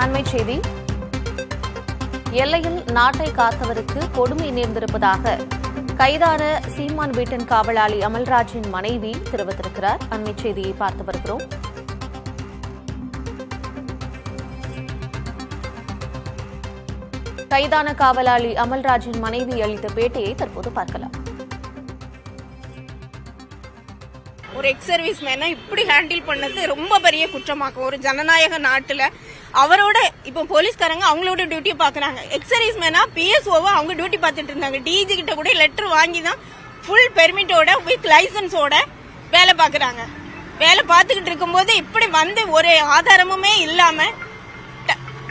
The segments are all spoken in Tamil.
அண்மைச் செய்தி. எல்லையில் நாட்டை காத்தவருக்கு கொடுமை நேர்ந்திருப்பதாக கைதான சீமான் வீட்டின் காவலாளி அமல்ராஜின் மனைவி தெரிவித்திருக்கிறார். அண்மைச் செய்தியை பார்த்து வருகிறோம். கைதான காவலாளி அமல்ராஜின் மனைவி அளித்த பேட்டியை தற்போது பார்க்கலாம். ஒரு எக்ஸ் சர்வீஸ் மேனை இப்படி ஹேண்டில் பண்ணது ரொம்ப பெரிய குற்றமாக்கும். ஒரு ஜனநாயக நாட்டுல அவரோட இப்ப போலீஸ்காரங்க அவங்களோட டியூட்டியை பாக்குறாங்க. எக்ஸ் சர்வீஸ் மேனா பிஎஸ்ஓவா அவங்க டியூட்டி பார்த்துட்டு இருந்தாங்க. டிஜி கிட்ட கூட லெட்டர் வாங்கி தான் ஃபுல் பெர்மிட்டோட வித் லைசன்ஸோட வேலை பாக்குறாங்க. வேலை பார்த்துக்கிட்டு இருக்கும்போது இப்படி வந்து ஒரு ஆதாரமுமே இல்லாம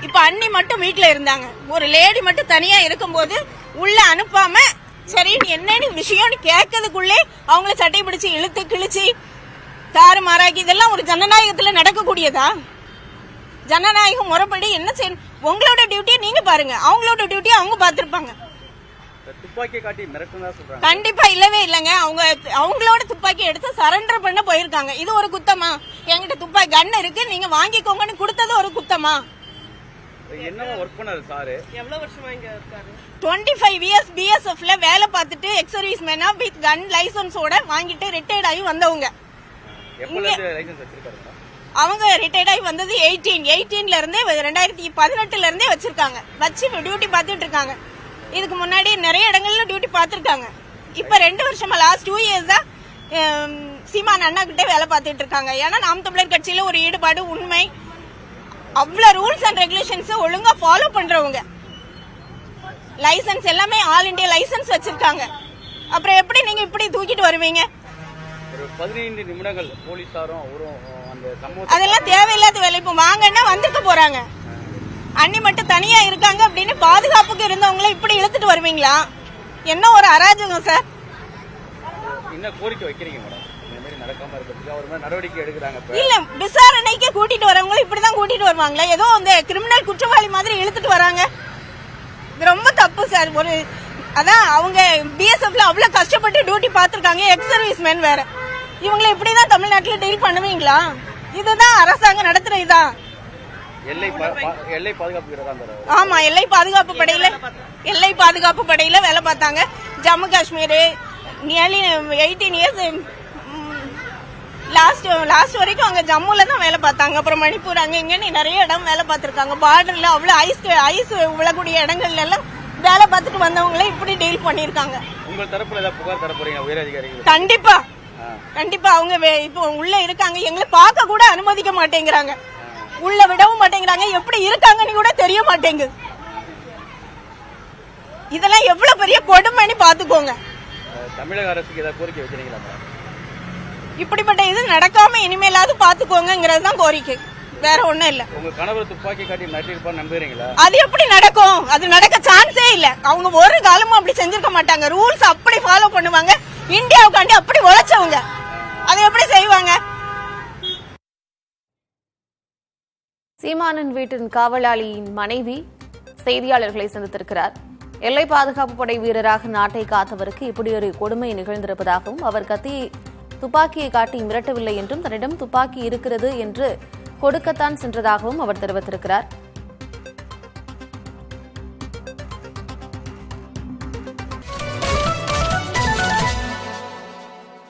இப்ப அண்ணி மட்டும் வீட்டுல இருந்தாங்க. ஒரு லேடி மட்டும் தனியா இருக்கும்போது உள்ள அனுப்பாம சரி என்னன்னு விஷயம்னு கேட்கறதுக்குள்ளே அவங்கள சட்டை பிடிச்சு இழுத்து கிழிச்சு தாறுமாறாக்கி இதெல்லாம் ஒரு ஜனநாயகத்துல நடக்கக்கூடியதா? ஜனநாயக முறைப்படி என்ன செய்யணும்? உங்களோட டியூட்டியை நீங்க பாருங்க, அவங்களோட டியூட்டியை அவங்க பாத்துருப்பாங்க. கண்டிப்பா இல்லவே இல்லங்க. அவங்களோட துப்பாக்கி எடுத்து சரண்டர் பண்ண போயிருக்காங்க. இது ஒரு குத்தமா? என்கிட்ட துப்பாக்கி கன் இருக்கு நீங்க வாங்கிக்கோங்கன்னு கொடுத்தது ஒரு குத்தமா? 25 years BSFல வேலை பார்த்துட்டு எக்ஸ் சர்வீஸ் மேனா வித் கன் லைசன்ஸோட வாங்கிட்டு ரிட்டையர்ட் ஆகி வந்தவங்க. அவங்க ரிட்டையர்ட் ஆகி வந்தது 18ல இருந்தே 2018ல இருந்தே வச்சிருக்காங்க. வச்சு டியூட்டி பார்த்துட்டு இருக்காங்க. இதுக்கு முன்னாடி நிறைய இடங்கள்ல டியூட்டி பார்த்திருக்காங்க. இப்ப 2 வருஷமா லாஸ்ட் 2 இயர்ஸா சீமான் அண்ணா கிட்ட வேலை பார்த்துட்டு இருக்காங்க. ஏன்னா நாம் தமிழர் கட்சியில ஒரு ஈடுபாடு உண்மை அவ்வளவு ரூல்ஸ் அண்ட் ரெகுலேஷன்ஸ் ஒழுங்கா ஃபாலோ பண்றவங்க. லைசன்ஸ் எல்லாமே ஆல் இந்தியா லைசன்ஸ் வச்சிருக்காங்க. அப்புறம் எப்படி நீங்க இப்படி தூக்கிட்டு வருவீங்க? ஒரு 15 நிமிடங்கள் போலீசாரும் அதெல்லாம் தேவையில்லாத வேலை. இப்ப வாங்கன்னா வந்துட்டு போறாங்க. அண்ணி மட்டும் தனியா இருக்காங்க அப்படின்னு பாதுகாப்புக்கு இருந்தவங்கள இப்படி இழுத்துட்டு வருவீங்களா? என்ன ஒரு அராஜகம் சார். என்ன கோரிக்கை வைக்கிறீங்க மேடம்? இல்ல விசாரணைக்கு கூட்டிட்டு வரவங்க இப்படிதான் கூட்டிட்டு வருவாங்களா? ஏதோ இந்த கிரிமினல் குற்றவாளி மாதிரி இழுத்துட்டு வராங்க. இது ரொம்ப தப்பு சார். ஒரு அதான் அவங்க பிஎஸ்எஃப்ல அவ்வளவு கஷ்டப்பட்டு டியூட்டி பார்த்திருக்காங்க. எக்ஸ் சர்வீஸ் மேன் வேற. இவங்களை இப்படிதான் தமிழ்நாட்டுல டீல் பண்ணுவீங்களா? இதுதான் அரசாங்கம் நடத்துற இதா? ஆமா, எல்லை பாதுகாப்பு படையில வேலை பார்த்தாங்க. Jammu Kashmir nearly 18 years last வரைக்கும் அங்க ஜம்முல தான் வேலை பார்த்தாங்க. அப்புறம் மணிப்பூர் அங்க இங்கன்னு நிறைய இடம் வேலை பார்த்திருக்காங்க. பார்டர்ல அவ்வளவு ஐஸ் விழக்கூடிய இடங்கள்ல எல்லாம் வேலை பார்த்துட்டு வந்தவங்களே இப்படி டீல் பண்ணிருக்காங்க. உங்க தரப்புல ஏதாவது புகார் தர போறீங்க உயர் அதிகாரிகள்? கண்டிப்பா அவங்க இப்போ உள்ள இருக்காங்க. எங்களை பார்க்க கூட அனுமதிக்க மாட்டேங்கிறாங்க. உள்ள விடவும் மாட்டேங்கிறாங்க. எப்படி இருக்காங்கன்னு கூட தெரிய மாட்டேங்குது. இதெல்லாம் எவ்வளவு பெரிய கொடுமைன்னு பாத்துக்கோங்க. தமிழக அரசுக்கு ஏதாவது கோரிக்கை வச்சிருக்கீங்களா? இப்படிப்பட்ட இது நடக்காம இனிமேலாவது பாத்துக்கோங்கிறது தான் கோரிக்கை. வேற ஒண்ணும் இல்ல. உங்க கணவர் துப்பாக்கி காட்டி மிரட்டிருப்பான்னு நம்புறீங்களா? அது எப்படி நடக்கும்? அது நடக்க சான்ஸே இல்ல. அவங்க ஒரு காலமும் அப்படி செஞ்சிருக்க மாட்டாங்க. ரூல்ஸ் அப்படி ஃபாலோ பண்ணுவாங்க. இந்தியாவுக்காண்டி அப்படி உழைச்சவங்க. அதை எப்படி செய்வாங்க? சீமானின் வீட்டின் காவலாளியின் மனைவி செய்தியாளர்களை சந்தித்திருக்கிறார். எல்லை பாதுகாப்பு படை வீரராக நாட்டை காத்தவருக்கு இப்படி ஒரு கொடுமை நிகழ்ந்திருப்பதாகவும் அவர் துப்பாக்கியை காட்டி மிரட்டவில்லை என்றும் தன்னிடம் துப்பாக்கி இருக்கிறது என்று கொடுக்கத்தான் சென்றதாகவும் அவர் தெரிவித்திருக்கிறார்.